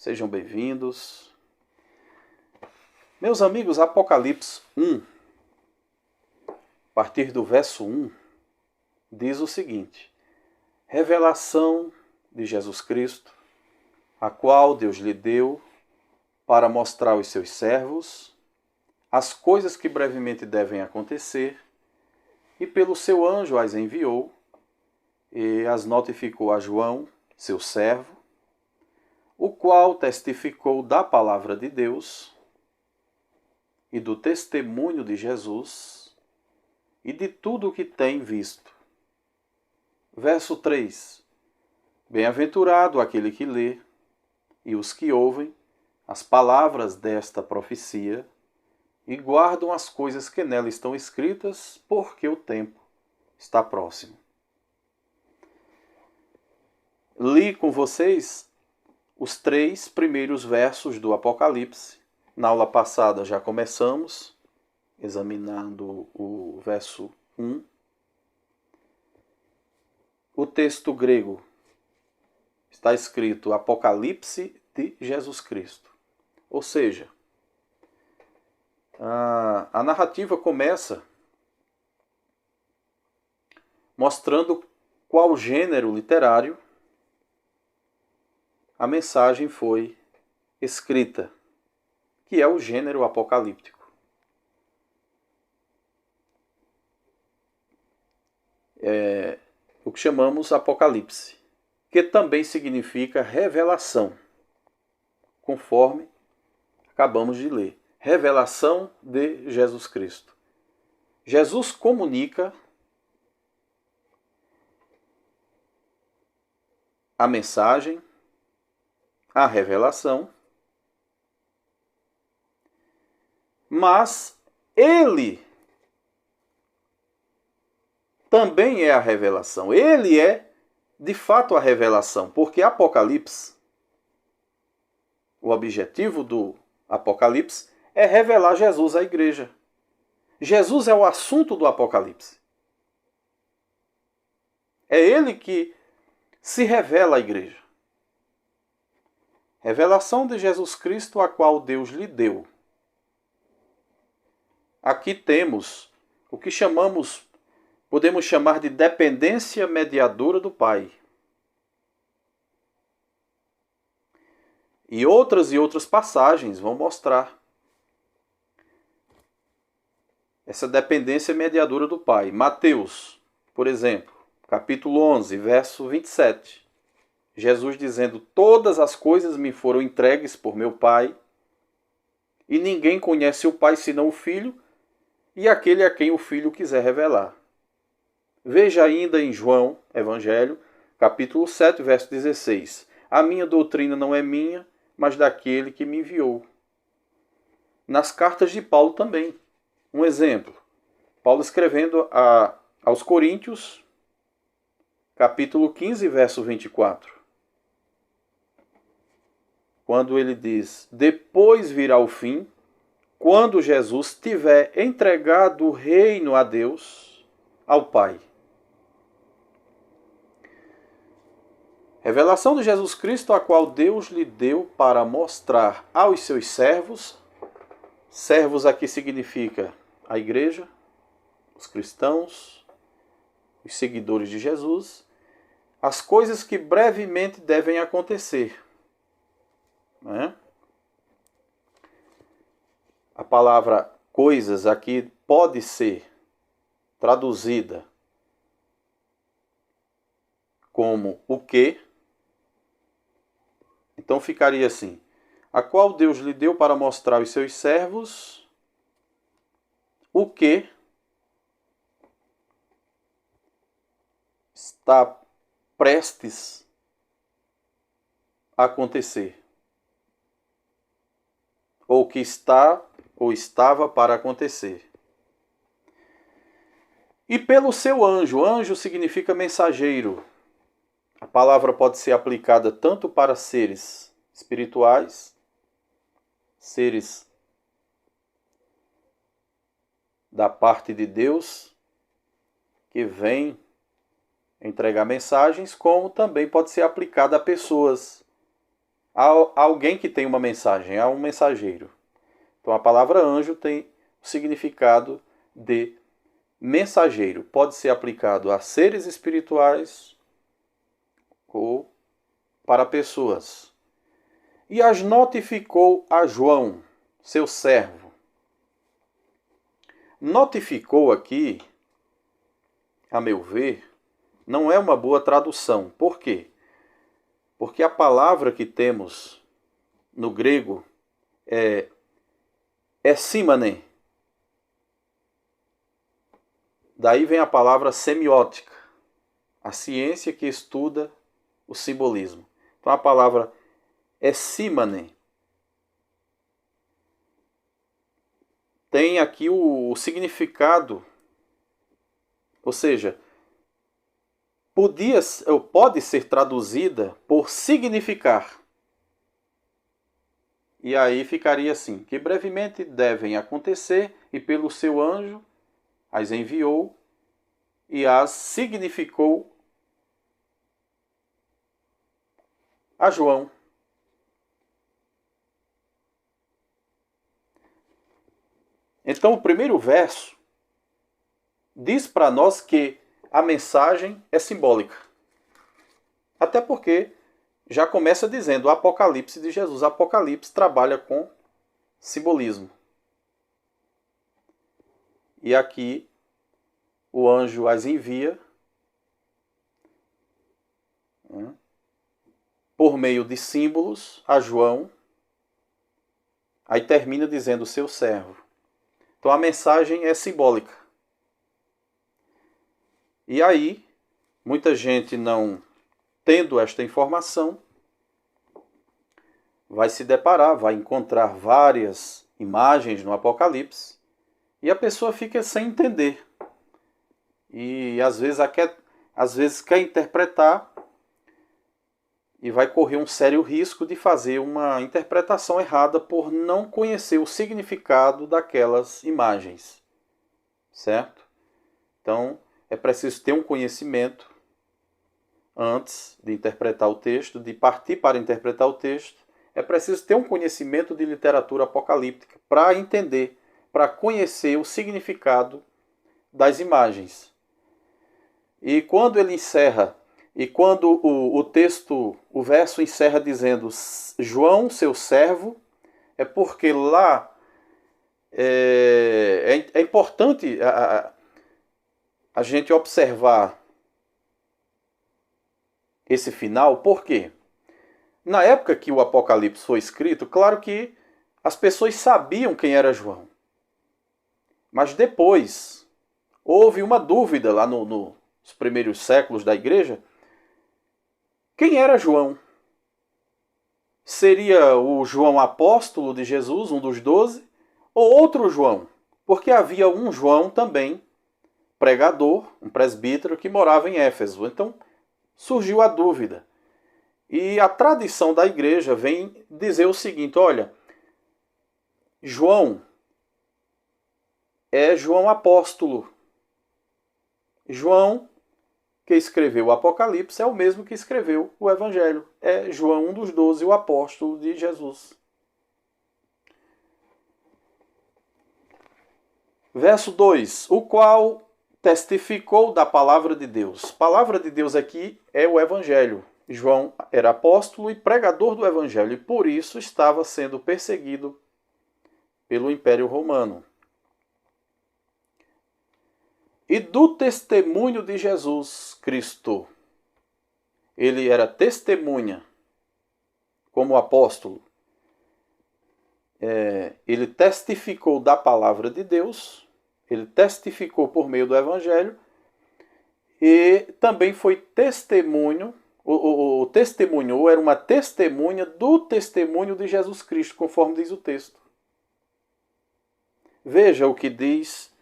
Sejam bem-vindos. Meus amigos, Apocalipse 1, a partir do verso 1, diz o seguinte: revelação de Jesus Cristo, a qual Deus lhe deu para mostrar aos seus servos as coisas que brevemente devem acontecer, e pelo seu anjo as enviou, e as notificou a João, seu servo, o qual testificou da palavra de Deus e do testemunho de Jesus e de tudo o que tem visto. Verso 3. Bem-aventurado aquele que lê e os que ouvem as palavras desta profecia e guardam as coisas que nela estão escritas, porque o tempo está próximo. Li com vocês os 3 primeiros versos do Apocalipse. Na aula passada já começamos examinando o verso 1. O texto grego está escrito Apocalipse de Jesus Cristo. Ou seja, a narrativa começa mostrando qual gênero literário a mensagem foi escrita, que é o gênero apocalíptico. É o que chamamos Apocalipse, que também significa revelação, conforme acabamos de ler. Revelação de Jesus Cristo. Jesus comunica a mensagem, a revelação, mas ele também é a revelação. Ele é, de fato, a revelação, porque Apocalipse, o objetivo do Apocalipse é revelar Jesus à igreja. Jesus é o assunto do Apocalipse. É ele que se revela à igreja. Revelação de Jesus Cristo, a qual Deus lhe deu. Aqui temos o que podemos chamar de dependência mediadora do Pai. E outras passagens vão mostrar essa dependência mediadora do Pai. Mateus, por exemplo, capítulo 11, verso 27. Jesus dizendo: todas as coisas me foram entregues por meu Pai, e ninguém conhece o Pai senão o Filho, e aquele a quem o Filho quiser revelar. Veja ainda em João, Evangelho, capítulo 7, verso 16. A minha doutrina não é minha, mas daquele que me enviou. Nas cartas de Paulo também. Um exemplo. Paulo escrevendo aos Coríntios, capítulo 15, verso 24. Quando ele diz: depois virá o fim, quando Jesus tiver entregado o reino a Deus, ao Pai. Revelação de Jesus Cristo, a qual Deus lhe deu para mostrar aos seus servos. Servos aqui significa a igreja, os cristãos, os seguidores de Jesus, as coisas que brevemente devem acontecer. Né? A palavra coisas aqui pode ser traduzida como o que. Então ficaria assim: a qual Deus lhe deu para mostrar aos seus servos o que está prestes a acontecer, ou que está ou estava para acontecer. E pelo seu anjo. Anjo significa mensageiro. A palavra pode ser aplicada tanto para seres espirituais, seres da parte de Deus, que vêm entregar mensagens, como também pode ser aplicada a pessoas Há alguém que tem uma mensagem, há um mensageiro. Então a palavra anjo tem o significado de mensageiro. Pode ser aplicado a seres espirituais ou para pessoas. E as notificou a João, seu servo. Notificou aqui, a meu ver, não é uma boa tradução. Por quê? Porque a palavra que temos no grego é símane. Daí vem a palavra semiótica, a ciência que estuda o simbolismo. Então a palavra símane tem aqui o significado, ou seja, pode ser traduzida por significar. E aí ficaria assim, que brevemente devem acontecer, e pelo seu anjo as enviou e as significou a João. Então o primeiro verso diz para nós que a mensagem é simbólica. Até porque já começa dizendo o Apocalipse de Jesus. O Apocalipse trabalha com simbolismo. E aqui o anjo as envia por meio de símbolos a João. Aí termina dizendo seu servo. Então a mensagem é simbólica. E aí, muita gente não tendo esta informação, vai se deparar, vai encontrar várias imagens no Apocalipse e a pessoa fica sem entender. E às vezes quer interpretar e vai correr um sério risco de fazer uma interpretação errada por não conhecer o significado daquelas imagens. Certo? Então, é preciso ter um conhecimento antes de interpretar o texto, de partir para interpretar o texto. É preciso ter um conhecimento de literatura apocalíptica para entender, para conhecer o significado das imagens. E quando ele encerra, e quando o verso encerra dizendo João, seu servo, é porque lá é importante a gente observar esse final. Por quê? Na época que o Apocalipse foi escrito, claro que as pessoas sabiam quem era João. Mas depois houve uma dúvida lá nos primeiros séculos da igreja. Quem era João? Seria o João apóstolo de Jesus, um dos 12, ou outro João? Porque havia um João também, pregador, um presbítero, que morava em Éfeso. Então surgiu a dúvida. E a tradição da igreja vem dizer o seguinte, olha, João é João apóstolo. João, que escreveu o Apocalipse, é o mesmo que escreveu o Evangelho. É João, um dos 12, o apóstolo de Jesus. Verso 2. O qual testificou da palavra de Deus. Palavra de Deus aqui é o Evangelho. João era apóstolo e pregador do Evangelho, e por isso estava sendo perseguido pelo Império Romano. E do testemunho de Jesus Cristo. Ele era testemunha, como apóstolo. Ele testificou da palavra de Deus, ele testificou por meio do Evangelho, e também foi testemunho, o testemunhou, era uma testemunha do testemunho de Jesus Cristo, conforme diz o texto. Veja o que diz,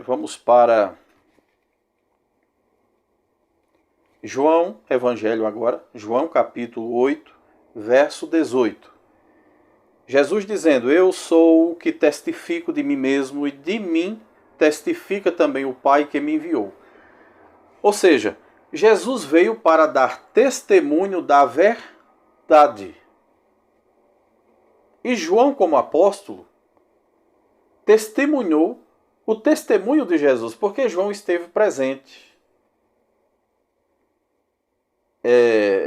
vamos para João, Evangelho agora, João capítulo 8, verso 18. Jesus dizendo, eu sou o que testifico de mim mesmo e de mim testifica também o Pai que me enviou. Ou seja, Jesus veio para dar testemunho da verdade. faculdade. E João, como apóstolo, testemunhou o testemunho de Jesus, porque João esteve presente.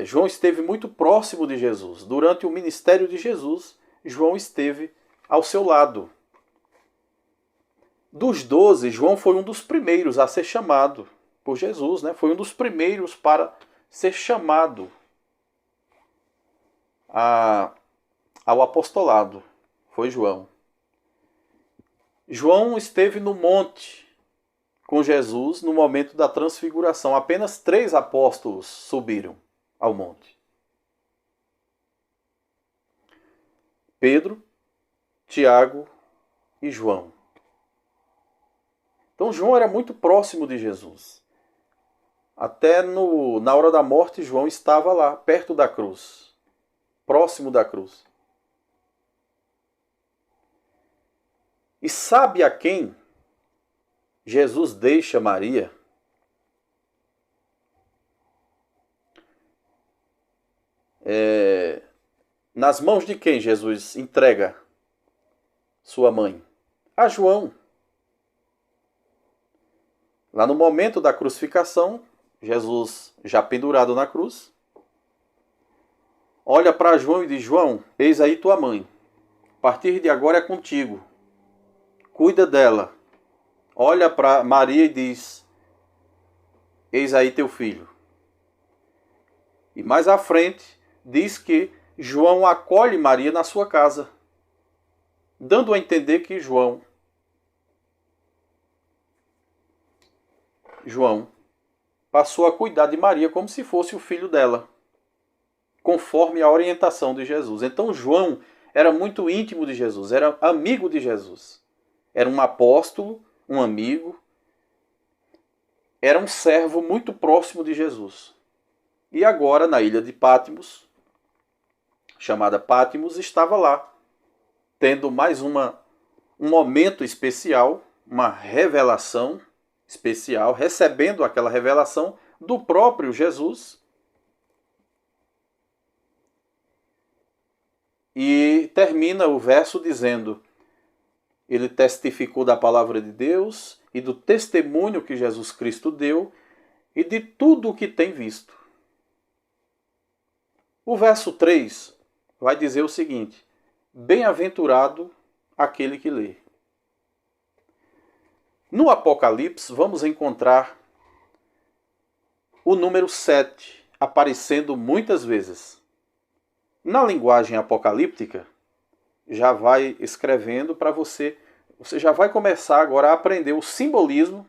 João esteve muito próximo de Jesus. Durante o ministério de Jesus, João esteve ao seu lado. Dos 12, João foi um dos primeiros a ser chamado por Jesus, né? Foi um dos primeiros para ser chamado ao apostolado. Foi João. João esteve no monte com Jesus no momento da transfiguração. Apenas 3 apóstolos subiram ao monte: Pedro, Tiago e João. Então João era muito próximo de Jesus. Até na hora da morte, João estava lá, perto da cruz, próximo da cruz. E sabe a quem Jesus deixa Maria? Nas mãos de quem Jesus entrega sua mãe? A João. Lá no momento da crucificação, Jesus já pendurado na cruz, olha para João e diz: João, eis aí tua mãe. A partir de agora é contigo. Cuida dela. Olha para Maria e diz: eis aí teu filho. E mais à frente diz que João acolhe Maria na sua casa, dando a entender que João passou a cuidar de Maria como se fosse o filho dela, conforme a orientação de Jesus. Então João era muito íntimo de Jesus, era amigo de Jesus. Era um apóstolo, um amigo, era um servo muito próximo de Jesus. E agora, na ilha de Pátimos, chamada Pátimos, estava lá, tendo mais um momento especial, uma revelação especial, recebendo aquela revelação do próprio Jesus. E termina o verso dizendo: ele testificou da palavra de Deus e do testemunho que Jesus Cristo deu e de tudo o que tem visto. O verso 3 vai dizer o seguinte: bem-aventurado aquele que lê. No Apocalipse, vamos encontrar o número 7 aparecendo muitas vezes. Na linguagem apocalíptica, já vai escrevendo para você. Você já vai começar agora a aprender o simbolismo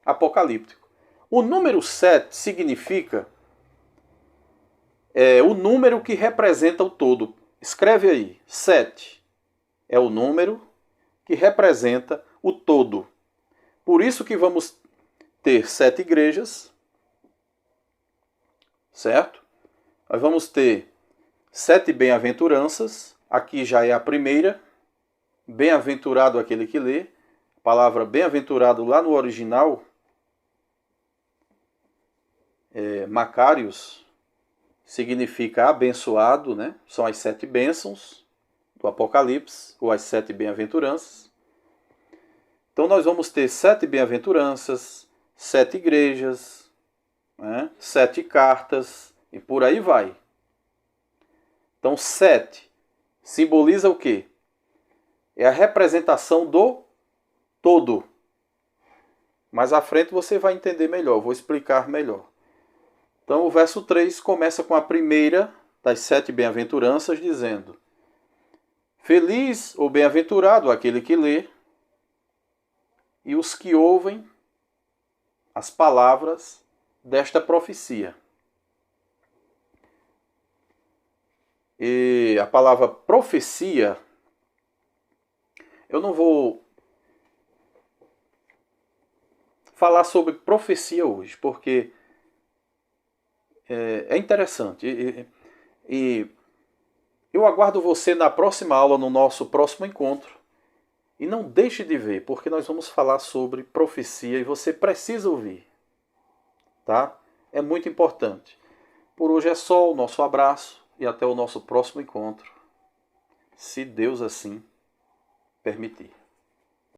apocalíptico. O número 7 significa o número que representa o todo. Escreve aí, 7 é o número que representa o todo. Por isso que vamos ter 7 igrejas, certo? Nós vamos ter 7 bem-aventuranças. Aqui já é a primeira. Bem-aventurado aquele que lê. A palavra bem-aventurado lá no original, Macários, significa abençoado, né? São as 7 bênçãos do Apocalipse, ou as 7 bem-aventuranças. Então nós vamos ter 7 bem-aventuranças, 7 igrejas, né? 7 cartas, e por aí vai. Então 7 simboliza o quê? É a representação do todo. Mais à frente você vai entender melhor, vou explicar melhor. Então o verso 3 começa com a primeira das 7 bem-aventuranças, dizendo: feliz ou bem-aventurado aquele que lê e os que ouvem as palavras desta profecia. E a palavra profecia, eu não vou falar sobre profecia hoje, porque é interessante. E eu aguardo você na próxima aula, no nosso próximo encontro. E não deixe de ver, porque nós vamos falar sobre profecia e você precisa ouvir. Tá? É muito importante. Por hoje é só o nosso abraço. e até o nosso próximo encontro, se Deus assim permitir.